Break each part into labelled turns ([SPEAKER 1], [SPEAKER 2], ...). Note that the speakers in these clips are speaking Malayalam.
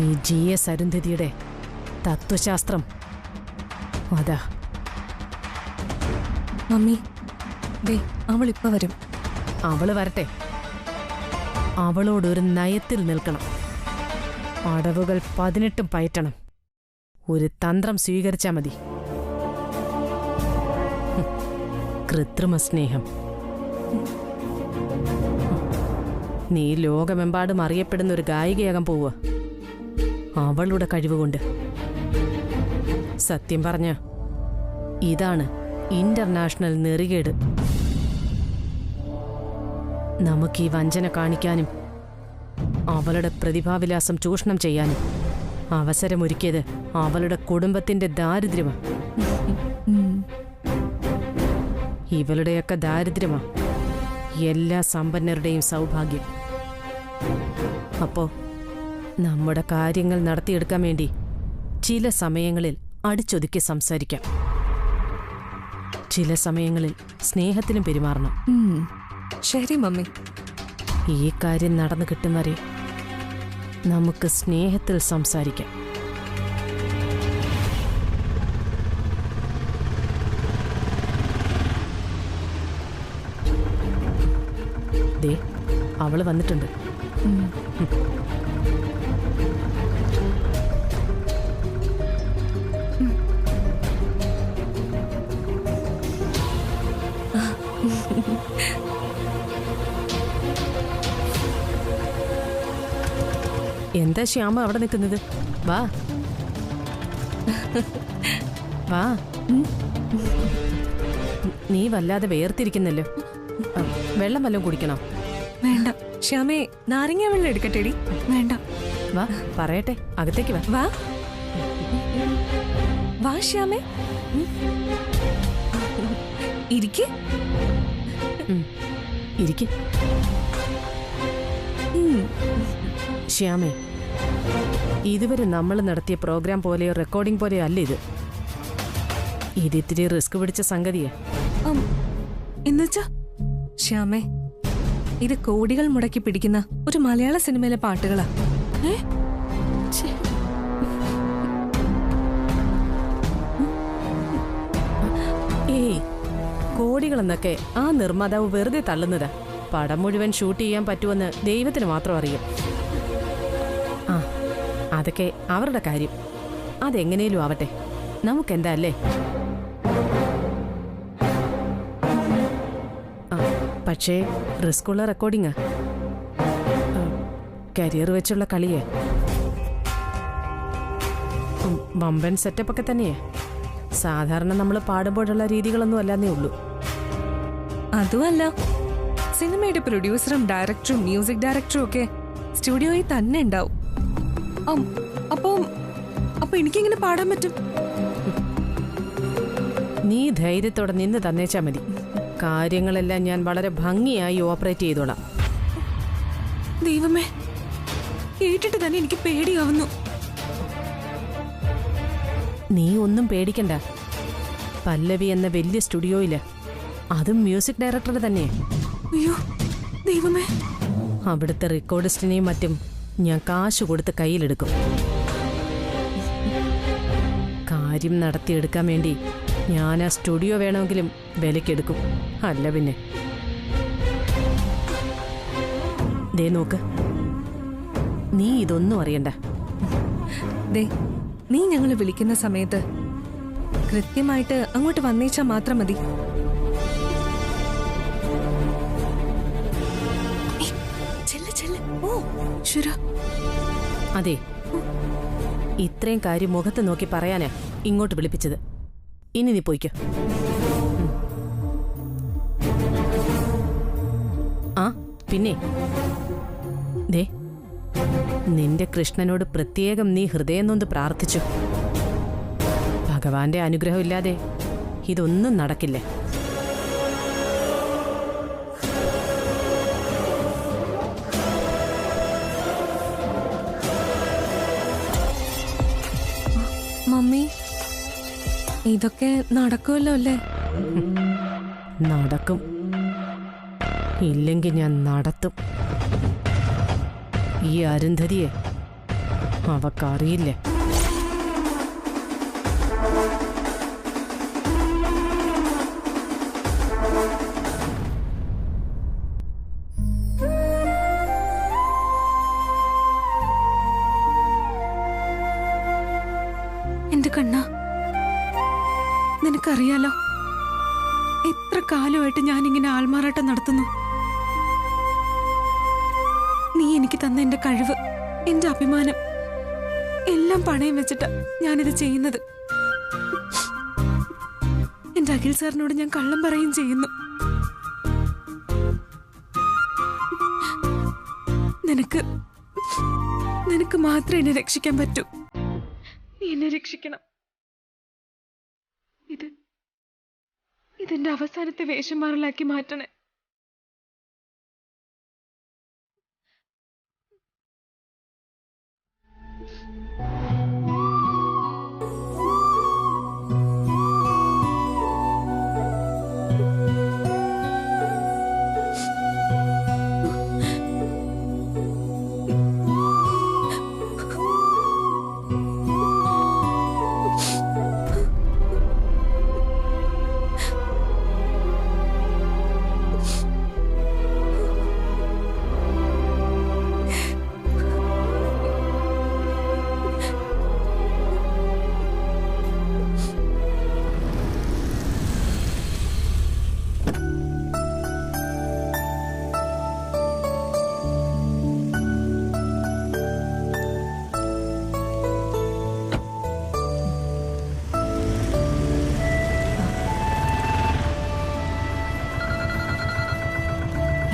[SPEAKER 1] ഈ GS അരുന്ധതിയുടെ തത്വശാസ്ത്രം അതാ.
[SPEAKER 2] മമ്മി, ദേ അവളിപ്പ വരും.
[SPEAKER 1] അവള് വരട്ടെ. അവളോടൊരു നയത്തിൽ നിൽക്കണം. അടവുകൾ 18 പയറ്റണം. ഒരു തന്ത്രം സ്വീകരിച്ചാ മതി. കൃത്രിമ സ്നേഹം. നീ ലോകമെമ്പാടും അറിയപ്പെടുന്ന ഒരു ഗായികയാകാൻ പോവുക, അവളുടെ കഴിവുകൊണ്ട്. സത്യം പറഞ്ഞ ഇതാണ് ഇന്റർനാഷണൽ നെറികേട്. നമുക്ക് ഈ വഞ്ചന കാണിക്കാനും അവളുടെ പ്രതിഭാവിലാസം ചൂഷണം ചെയ്യാനും അവസരമൊരുക്കിയത് അവളുടെ കുടുംബത്തിന്റെ ദാരിദ്ര്യമാ. ഇവളുടെയൊക്കെ ദാരിദ്ര്യമാ എല്ലാ സമ്പന്നരുടെയും സൗഭാഗ്യം. അപ്പോ നമ്മുടെ കാര്യങ്ങൾ നടത്തിയെടുക്കാൻ വേണ്ടി ചില സമയങ്ങളിൽ അടിച്ചൊതുക്കി സംസാരിക്കാം, ചില സമയങ്ങളിൽ സ്നേഹത്തിലും പെരുമാറണം.
[SPEAKER 2] ശരി മമ്മി.
[SPEAKER 1] ഈ കാര്യം നടന്നു കിട്ടും വരെ നമുക്ക് സ്നേഹത്തിൽ സംസാരിക്കാം. ദേ അവള് വന്നിട്ടുണ്ട്. എന്താ ശ്യാമ അവിടെ നിൽക്കുന്നത്? വാ വാ. നീ വല്ലാതെ വേർതിരിക്കുന്നല്ലോ. വെള്ളം വല്ലതും കുടിക്കണോ?
[SPEAKER 2] വേണ്ട ശ്യാമേ, നാരങ്ങ വെള്ളം എടുക്കട്ടെടി. വേണ്ട.
[SPEAKER 1] വാ പറയട്ടെ, അകത്തേക്ക് വാ.
[SPEAKER 2] വാ വാ ശ്യാമേ, ഇരിക്ക്.
[SPEAKER 1] ഇരിക്ക്. ശ്യാമേ, ഇതുവരെ നമ്മൾ നടത്തിയ പ്രോഗ്രാം പോലെയോ റെക്കോർഡിംഗ് പോലെയോ അല്ല ഇത്. ഇതിത്തിരി റിസ്ക് പിടിച്ച സംഗതിയാ.
[SPEAKER 2] എന്നുവെച്ചാ ശ്യാമേ, ഇത് കോടികൾ മുടക്കി പിടിക്കുന്ന ഒരു മലയാള സിനിമയിലെ പാട്ടുകളാ.
[SPEAKER 1] ഏയ്, കോടികളെന്നൊക്കെ ആ നിർമ്മാതാവ് വെറുതെ തള്ളുന്നതാ. പടം മുഴുവൻ ഷൂട്ട് ചെയ്യാൻ പറ്റുമെന്ന് ദൈവത്തിന് മാത്രം അറിയാം. ആ, അതൊക്കെ അവരുടെ കാര്യം. അതെങ്ങനെയും ആവട്ടെ, നമുക്കെന്താ അല്ലേ? പക്ഷേ റിസ്ക്കുള്ള റെക്കോർഡിങ്ങാ, കരിയർ വെച്ചുള്ള കളിയേ. വമ്പൻ സെറ്റപ്പൊക്കെ തന്നെയാ. സാധാരണ നമ്മൾ പാടുമ്പോഴുള്ള രീതികളൊന്നും അല്ലാന്നേ ഉള്ളൂ.
[SPEAKER 2] അതുമല്ല, സിനിമയുടെ പ്രൊഡ്യൂസറും ഡയറക്ടറും മ്യൂസിക് ഡയറക്ടറും ഒക്കെ സ്റ്റുഡിയോയിൽ തന്നെ ഉണ്ടാവും. അപ്പൊ എനിക്കെങ്ങനെ പാടാൻ പറ്റും?
[SPEAKER 1] നീ ധൈര്യത്തോടെ നിന്ന് തന്നേച്ചാ മതി. കാര്യങ്ങളെല്ലാം ഞാൻ വളരെ ഭംഗിയായി ഓപ്പറേറ്റ് ചെയ്തോളാം.
[SPEAKER 2] ദൈവമേ, കേട്ടിട്ട് തന്നെ എനിക്ക് പേടിയാവുന്നു.
[SPEAKER 1] നീ ഒന്നും പേടിക്കണ്ട. പല്ലവി എന്ന വലിയ സ്റ്റുഡിയോയില്, അതും മ്യൂസിക് ഡയറക്ടർ തന്നെ.
[SPEAKER 2] അയ്യോ ദൈവമേ.
[SPEAKER 1] അവിടുത്തെ റെക്കോർഡിസ്റ്റിനെയും മറ്റും ഞാൻ കാശ് കൊടുത്ത് കയ്യിലെടുക്കും. കാര്യം നടത്തിയെടുക്കാൻ വേണ്ടി ഞാൻ ആ സ്റ്റുഡിയോ വേണമെങ്കിലും വിലക്കെടുക്കും. അല്ല പിന്നെ. ദേ നോക്ക്, നീ ഇതൊന്നും അറിയണ്ട.
[SPEAKER 2] ദേ, നീ ഞങ്ങളെ വിളിക്കുന്ന സമയത്ത് കൃത്യമായിട്ട് അങ്ങോട്ട് വന്നേച്ചാ മാത്രം മതി.
[SPEAKER 1] അതെ, ഇത്രയും കാര്യം മുഖത്ത് നോക്കി പറയാനാ ഇങ്ങോട്ട് വിളിപ്പിച്ചത്. ഇനി നീ പോയിക്കോ. ആ പിന്നെ ദേ, നിന്റെ കൃഷ്ണനോട് പ്രത്യേകം നീ ഹൃദയം നൊന്ന് പ്രാർത്ഥിച്ചു. ഭഗവാന്റെ അനുഗ്രഹമില്ലാതെ ഇതൊന്നും നടക്കില്ല.
[SPEAKER 2] മമ്മി, ഇതൊക്കെ നടക്കുമല്ലോ അല്ലേ?
[SPEAKER 1] നടക്കും. ഇല്ലെങ്കിൽ ഞാൻ നടത്തും. ഈ അരുന്ധതിയെ അവക്കറിയില്ലേ.
[SPEAKER 2] എന്റെ കണ്ണ, നിനക്കറിയാലോ എത്ര കാലമായിട്ട് ഞാനിങ്ങനെ ആൾമാറാട്ടം നടത്തുന്നു. നീ എനിക്ക് തന്ന എന്റെ കഴിവ്, എന്റെ അഭിമാനം എല്ലാം പണയം വെച്ചിട്ടാ ഞാനിത് ചെയ്യുന്നത്. എന്റെ അഖിൽ സാറിനോട് ഞാൻ കള്ളം പറയുകയും ചെയ്യുന്നു. നിനക്ക് മാത്രമേ എന്നെ രക്ഷിക്കാൻ പറ്റൂ. നീ എന്നെ രക്ഷിക്കണം. ഇതെന്റെ അവസാനത്തെ വേഷം മാറലാക്കി മാറ്റണേ.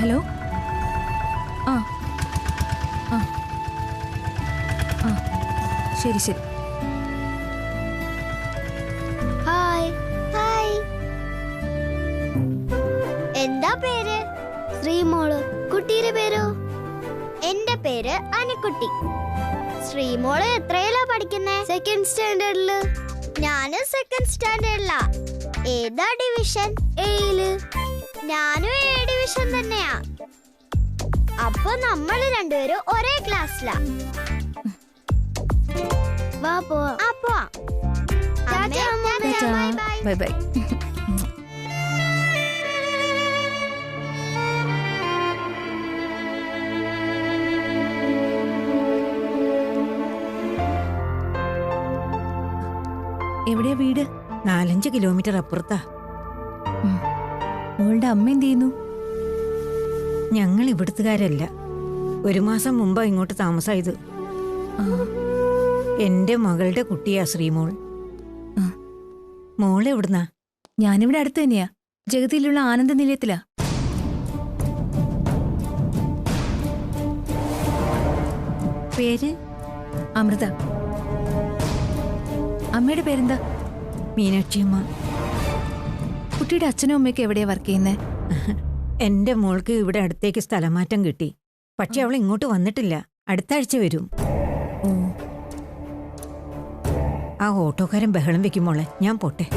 [SPEAKER 2] ഹലോ. ആ ആ ആ ശരി ശരി.
[SPEAKER 3] Hi hi. എന്താ പേര്? ശ്രീമോള്. കുട്ടിയുടെ പേരോ? എന്റെ പേര് അനുക്കുട്ടി. ശ്രീമോള് എത്രയിലാ പഠിക്കുന്നേ? സെക്കൻഡ് സ്റ്റാൻഡേർഡില്. ഞാന് സെക്കൻഡ് സ്റ്റാൻഡേർഡിലാ. ഏതാ ഡിവിഷൻ? എയില്. ഞാനും എ ഡിവിഷൻ തന്നെയാ. അപ്പൊ നമ്മൾ രണ്ടുപേരും ഒരേ ക്ലാസ്സിലാ. വാ പോവാ.
[SPEAKER 2] Bye bye.
[SPEAKER 4] എവിടെയാ വീട്? 4-5 കിലോമീറ്റർ അപ്പുറത്താ.
[SPEAKER 2] മോളുടെ അമ്മ എന്ത് ചെയ്യുന്നു?
[SPEAKER 4] ഞങ്ങൾ ഇവിടുത്തുകാരല്ല. 1 മാസം മുമ്പാ ഇങ്ങോട്ട് താമസായത്. എന്റെ മകളുടെ കുട്ടിയാ ശ്രീമോൾ. മോളെ എവിടുന്നാ?
[SPEAKER 2] ഞാനിവിടെ അടുത്ത് തന്നെയാ, ജഗതിയിലുള്ള ആനന്ദ നിലയത്തിലാ.
[SPEAKER 4] പേര്?
[SPEAKER 2] അമൃത. അമ്മയുടെ പേരെന്താ?
[SPEAKER 4] മീനാക്ഷിയമ്മ.
[SPEAKER 2] കുട്ടിയുടെ അച്ഛനും അമ്മയൊക്കെ എവിടെയാ വർക്ക് ചെയ്യുന്നേ?
[SPEAKER 4] എന്റെ മോൾക്ക് ഇവിടെ അടുത്തേക്ക് സ്ഥലമാറ്റം കിട്ടി. പക്ഷെ അവൾ ഇങ്ങോട്ട് വന്നിട്ടില്ല. അടുത്ത ആഴ്ച വരും.
[SPEAKER 2] ഓ.
[SPEAKER 4] ആ ഓട്ടോക്കാരൻ ബഹളം വെക്കും മോളെ. ഞാൻ പോട്ടെ.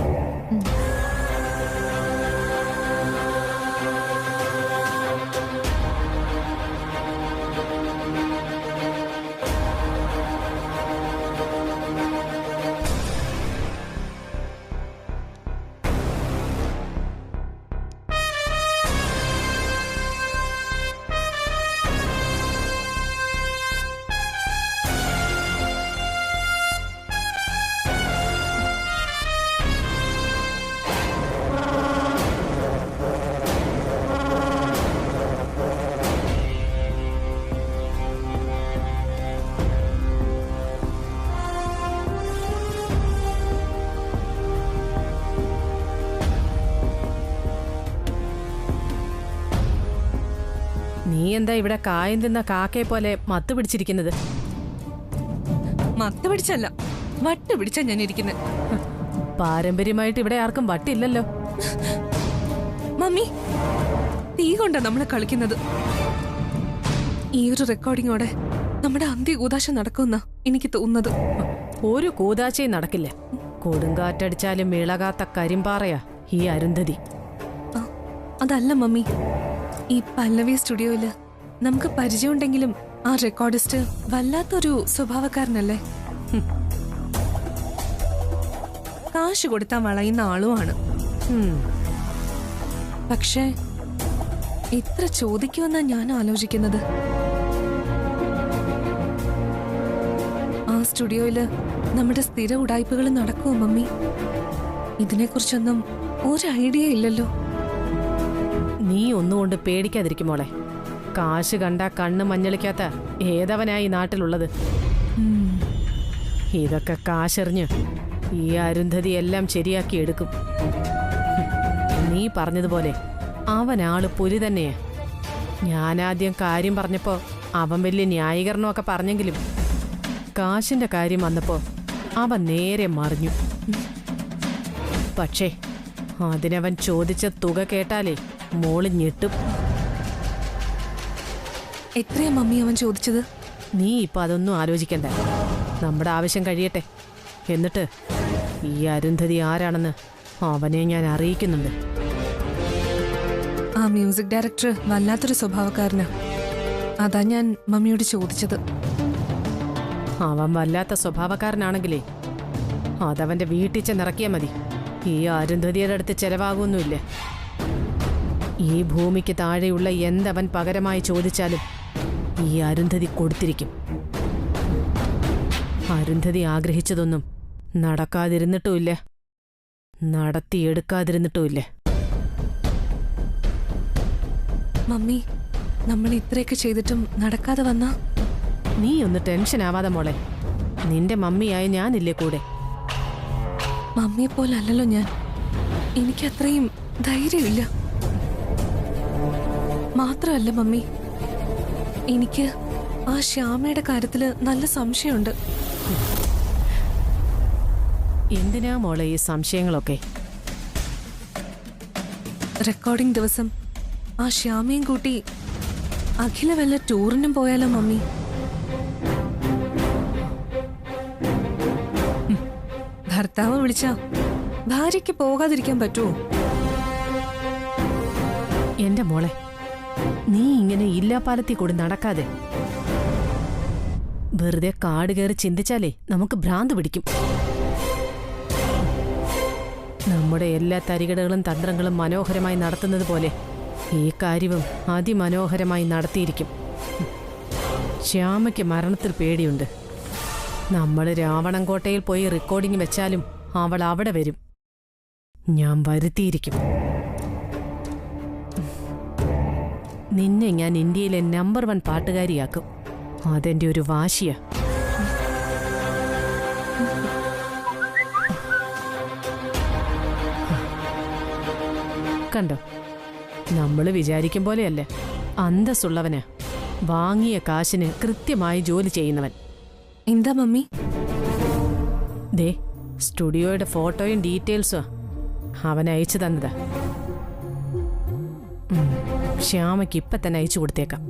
[SPEAKER 1] നീ എന്താ ഇവിടെ കായം തിന്ന കാക്കയെ പോലെ മത്ത് പിടിച്ചിരിക്കുന്നത്?
[SPEAKER 2] മത്ത പിടിച്ചല്ല, വട്ട് പിടിച്ചാ ഞാൻ ഇരിക്കുന്നത്.
[SPEAKER 1] പാരമ്പര്യമായിട്ട് ഇവിടെ ആർക്കും വട്ടില്ലല്ലോ.
[SPEAKER 2] മമ്മി, തീ കൊണ്ടാ നമ്മളെ കളിക്കുന്നത്. ഈ ഒരു റെക്കോർഡിങ്ങോടെ നമ്മുടെ അന്ത്യ കൂതാശ നടക്കുമെന്നാ എനിക്ക് തോന്നുന്നത്.
[SPEAKER 1] ഒരു കൂതാശയും നടക്കില്ല. കൊടുങ്കാറ്റടിച്ചാലും ഇളകാത്ത കരിമ്പാറയാ ഈ അരുന്ധതി.
[SPEAKER 2] അതല്ല മമ്മി, ഈ പല്ലവി സ്റ്റുഡിയോയില് നമുക്ക് പരിചയമുണ്ടെങ്കിലും ആ റെക്കോർഡിസ്റ്റ് വല്ലാത്തൊരു സ്വഭാവക്കാരനല്ലേ? കാശ് കൊടുത്താൽ വളയുന്ന ആളുമാണ്. പക്ഷേ ഇത്ര ചോദിക്കുമെന്നാ ഞാൻ ആലോചിക്കുന്നത്. ആ സ്റ്റുഡിയോയില് നമ്മുടെ സ്ഥിര ഉടായ്പകൾ നടക്കുമോ മമ്മി? ഇതിനെക്കുറിച്ചൊന്നും ഒരു ഐഡിയ ഇല്ലല്ലോ.
[SPEAKER 1] നീ ഒന്നുകൊണ്ട് പേടിക്കാതിരിക്കും മോളെ. കാശ് കണ്ട കണ്ണ് മഞ്ഞളിക്കാത്ത ഏതവനായി നാട്ടിലുള്ളത്? ഇതൊക്കെ കാശെറിഞ്ഞ് ഈ അരുന്ധതി എല്ലാം ശരിയാക്കി എടുക്കും. നീ പറഞ്ഞതുപോലെ അവനാള് പുലി തന്നെയാ. ഞാനാദ്യം കാര്യം പറഞ്ഞപ്പോ അവൻ വലിയ ന്യായീകരണമൊക്കെ പറഞ്ഞെങ്കിലും കാശിന്റെ കാര്യം വന്നപ്പോ അവൻ നേരെ മറിഞ്ഞു. പക്ഷേ അതിനവൻ ചോദിച്ച തുക കേട്ടാലേ മോള് ഞെട്ടും.
[SPEAKER 2] എത്രയാ മമ്മി അവൻ ചോദിച്ചത്?
[SPEAKER 1] നീ ഇപ്പൊ അതൊന്നും ആലോചിക്കണ്ട. നമ്മുടെ ആവശ്യം കഴിയട്ടെ. എന്നിട്ട് ഈ അരുന്ധതി ആരാണെന്ന് അവനെ ഞാൻ അറിയിക്കുന്നുണ്ട്.
[SPEAKER 2] ആ മ്യൂസിക് ഡയറക്ടർ വല്ലാത്തൊരു സ്വഭാവക്കാരനാ. അതാ ഞാൻ മമ്മിയോട് ചോദിച്ചത്.
[SPEAKER 1] അവൻ വല്ലാത്ത സ്വഭാവക്കാരനാണെങ്കിലേ അതവന്റെ വീട്ടിൽ ചെന്നിറക്കിയാൽ മതി. ഈ അരുന്ധതിയുടെ അടുത്ത് ചെലവാകൊന്നുമില്ല. ഈ ഭൂമിക്ക് താഴെയുള്ള എന്തവൻ പകരമായി ചോദിച്ചാലും ഈ അരുന്ധതി കൊടുത്തിരിക്കും. അരുന്ധതി ആഗ്രഹിച്ചതൊന്നും നടക്കാതിരുന്നിട്ടുമില്ല, നടത്തിയെടുക്കാതിരുന്നിട്ടുമില്ല.
[SPEAKER 2] മമ്മി, നമ്മൾ ഇത്രയൊക്കെ ചെയ്തിട്ടും നടക്കാതെ വന്നാ?
[SPEAKER 1] നീ ഒന്ന് ടെൻഷൻ ആവാതെ മോളെ. നിന്റെ മമ്മിയായ ഞാനില്ലേ കൂടെ.
[SPEAKER 2] മമ്മിയെ പോലല്ലോ ഞാൻ. എനിക്കത്രയും ധൈര്യമില്ല. മാത്രമല്ല മമ്മി, എനിക്ക് ആ ശ്യാമയുടെ കാര്യത്തില് നല്ല സംശയമുണ്ട്.
[SPEAKER 1] എന്തിനാ മോളെ ഈ സംശയങ്ങളൊക്കെ?
[SPEAKER 2] റെക്കോർഡിംഗ് ദിവസം ആ ശ്യാമയും കൂട്ടി അഖില വല്ല ടൂറിനും പോയാലോ മമ്മി? ഭർത്താവ് വിളിച്ചാ ഭാര്യയ്ക്ക് പോകാതിരിക്കാൻ പറ്റുമോ?
[SPEAKER 1] എന്റെ മോളെ, നീ ഇങ്ങനെ ഇല്ലാപ്പാലത്തിൽ കൂടി നടക്കാതെ. വെറുതെ കാട് കയറി ചിന്തിച്ചാലേ നമുക്ക് ഭ്രാന്ത് പിടിക്കും. നമ്മുടെ എല്ലാ തരികടകളും തന്ത്രങ്ങളും മനോഹരമായി നടത്തുന്നത് പോലെ ഈ കാര്യവും അതിമനോഹരമായി നടത്തിയിരിക്കും. ശ്യാമയ്ക്ക് മരണത്തിൽ പേടിയുണ്ട്. നമ്മൾ രാവണൻകോട്ടയിൽ പോയി റെക്കോർഡിംഗ് വെച്ചാലും അവൾ അവിടെ വരും. ഞാൻ വരുത്തിയിരിക്കും. നിന്നെ ഞാൻ ഇന്ത്യയിലെ നമ്പർ 1 പാട്ടുകാരിയാക്കും. അതെന്റെ ഒരു വാശിയാ. കണ്ടോ, നമ്മൾ വിചാരിക്കും പോലെയല്ല. അന്തസ്സുള്ളവന്, വാങ്ങിയ കാശിന് കൃത്യമായി ജോലി ചെയ്യുന്നവൻ.
[SPEAKER 2] എന്താ മമ്മി?
[SPEAKER 1] ദേ, സ്റ്റുഡിയോയുടെ ഫോട്ടോയും ഡീറ്റെയിൽസും അവൻ അയച്ചു തന്നതാ. ശ്യാമയ്ക്ക് ഇപ്പൊ തന്നെ അയച്ചു കൊടുത്തേക്കാം.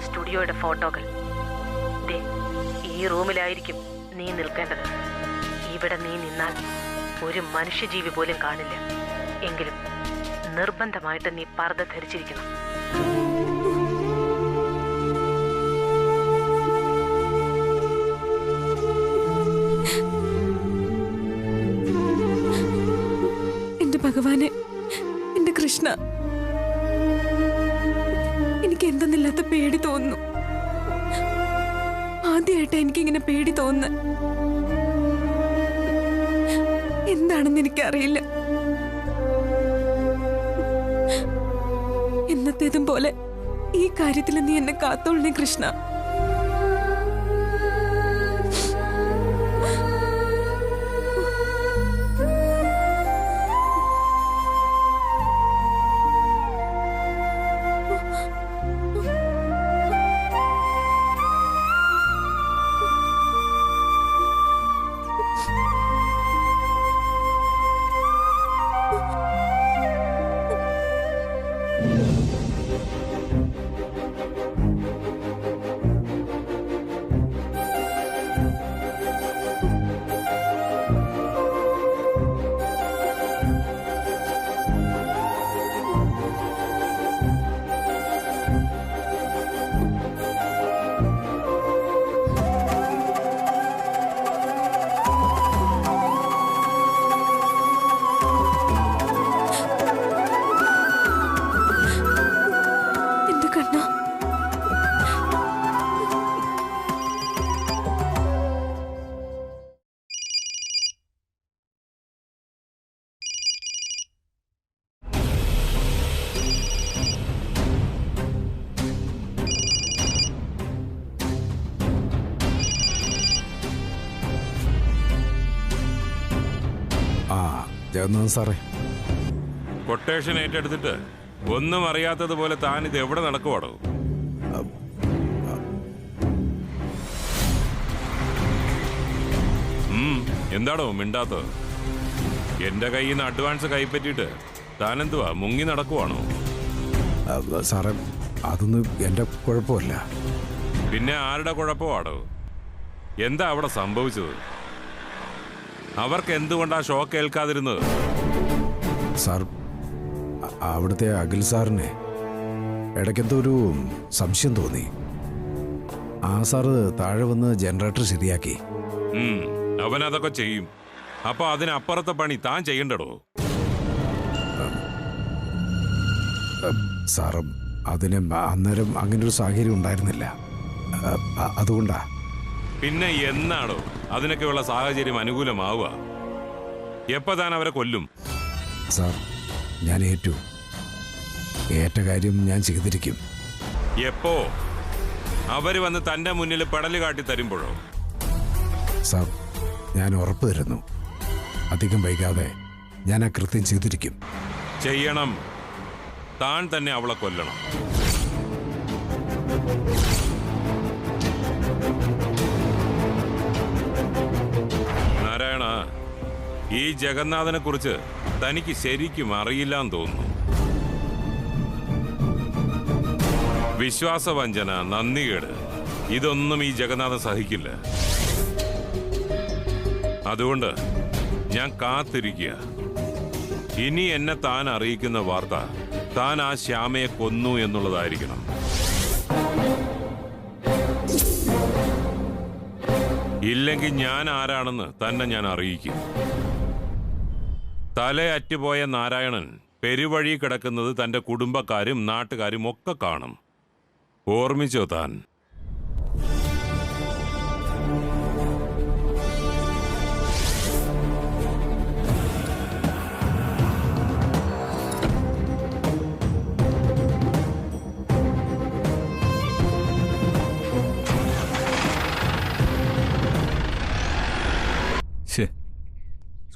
[SPEAKER 1] സ്റ്റുഡിയോയുടെ ഫോട്ടോകൾ. ഈ റൂമിലായിരിക്കും നീ നിൽക്കേണ്ടത്. ഇവിടെ നീ നിന്നാൽ ഒരു മനുഷ്യജീവി പോലും കാണില്ല. എങ്കിലും നിർബന്ധമായിട്ട് നീ പർദ്ദ ധരിച്ചിരിക്കണം.
[SPEAKER 2] എന്റെ ഭഗവാനെ, എന്റെ കൃഷ്ണ, എനിക്ക് എന്തെന്നില്ലാത്ത പേടി തോന്നുന്നു. ആദ്യമായിട്ട് എനിക്കിങ്ങനെ പേടി തോന്നുന്നു. എന്താണെന്ന് എനിക്കറിയില്ല. എന്നത്തേതും പോലെ ഈ കാര്യത്തിൽ നീ എന്നെ കാത്തോളണേ കൃഷ്ണ.
[SPEAKER 5] ജഗന്നാഥൻ സാറേ,
[SPEAKER 6] കൊട്ടേഷൻ ഏറ്റെടുത്തിട്ട് ഒന്നും അറിയാത്തതുപോലെ താൻ ഇത് എവിടെ നടക്കുവാടോ? എന്താടോ മിണ്ടാത്തത്? എന്റെ കയ്യിൽ നിന്ന് അഡ്വാൻസ് കൈപ്പറ്റിയിട്ട് താനെന്തുവാ മുങ്ങി നടക്കുവാണോ?
[SPEAKER 5] സാറേ, അതൊന്നും എന്റെ കുഴപ്പമില്ല.
[SPEAKER 6] പിന്നെ ആരുടെ കുഴപ്പമാടോ? എന്താ അവിടെ സംഭവിച്ചത്? അവർക്ക് എന്തുകൊണ്ടാ ഷോക്ക് ഏൽക്കാതിരുന്നത്?
[SPEAKER 5] സാർ, അവിടുത്തെ അഖിൽ സാറിനെ ഇടയ്ക്കെന്തോ ഒരു സംശയം തോന്നി. ആ സാറ് താഴെ വന്ന് ജനറേറ്റർ ശരിയാക്കി.
[SPEAKER 6] അവൻ അതൊക്കെ ചെയ്യും. അപ്പൊ അതിനപ്പുറത്തെ പണി താൻ ചെയ്യണ്ടടോ?
[SPEAKER 5] സാറ്, അതിന് അന്നേരം അങ്ങനൊരു സാഹചര്യം ഉണ്ടായിരുന്നില്ല, അതുകൊണ്ടാ.
[SPEAKER 6] പിന്നെ എന്നാടോ അതിനൊക്കെയുള്ള സാഹചര്യം അനുകൂലമാവുക? എപ്പോ താൻ അവരെ കൊല്ലും?
[SPEAKER 5] സാർ, ഞാൻ ഏറ്റ കാര്യം ഞാൻ ചെയ്തിരിക്കും.
[SPEAKER 6] എപ്പോ? അവര് വന്ന് തന്റെ മുന്നിൽ പെടല് കാട്ടി തരുമ്പോഴോ?
[SPEAKER 5] സാർ, ഞാൻ ഉറപ്പ് തരുന്നു, അധികം വൈകാതെ ഞാൻ ആ കൃത്യം ചെയ്തിരിക്കും.
[SPEAKER 6] ചെയ്യണം. താൻ തന്നെ അവളെ കൊല്ലണം. നാരായണ, ഈ ജഗന്നാഥനെ കുറിച്ച് തനിക്ക് ശരിക്കും അറിയില്ലാന്ന് തോന്നുന്നു. വിശ്വാസവഞ്ചന, നന്ദികേട്, ഇതൊന്നും ഈ ജഗന്നാഥൻ സഹിക്കില്ല. അതുകൊണ്ട് ഞാൻ കാത്തിരിക്കുക. ഇനി എന്നെ താൻ അറിയിക്കുന്ന വാർത്ത താൻ ആ ശ്യാമയെ കൊന്നു എന്നുള്ളതായിരിക്കണം. ഇല്ലെങ്കിൽ ഞാൻ ആരാണെന്ന് തന്നെ ഞാൻ അറിയിക്കും. തലയറ്റുപോയ നാരായണൻ പെരുവഴി കിടക്കുന്നത് തന്റെ കുടുംബക്കാരും നാട്ടുകാരും ഒക്കെ കാണും. ഓർമ്മിച്ചോ താൻ?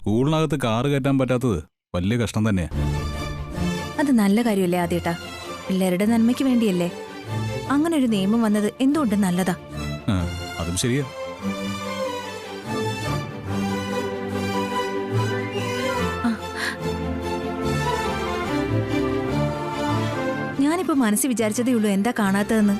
[SPEAKER 7] സ്കൂളിനകത്ത് കാറ് കയറ്റാൻ പറ്റാത്തത് വലിയ കഷ്ടം തന്നെയാ.
[SPEAKER 8] അത് നല്ല കാര്യമല്ലേ ആദ്യേട്ടാ? പിള്ളേരുടെ നന്മയ്ക്ക് വേണ്ടിയല്ലേ അങ്ങനെ ഒരു നിയമം വന്നത്? എന്തുകൊണ്ട് നല്ലതാ.
[SPEAKER 7] അതും ശരിയാ.
[SPEAKER 8] ഞാനിപ്പോ മനസ്സിൽ വിചാരിച്ചതേ ഉള്ളൂ എന്താ കാണാത്തതെന്ന്.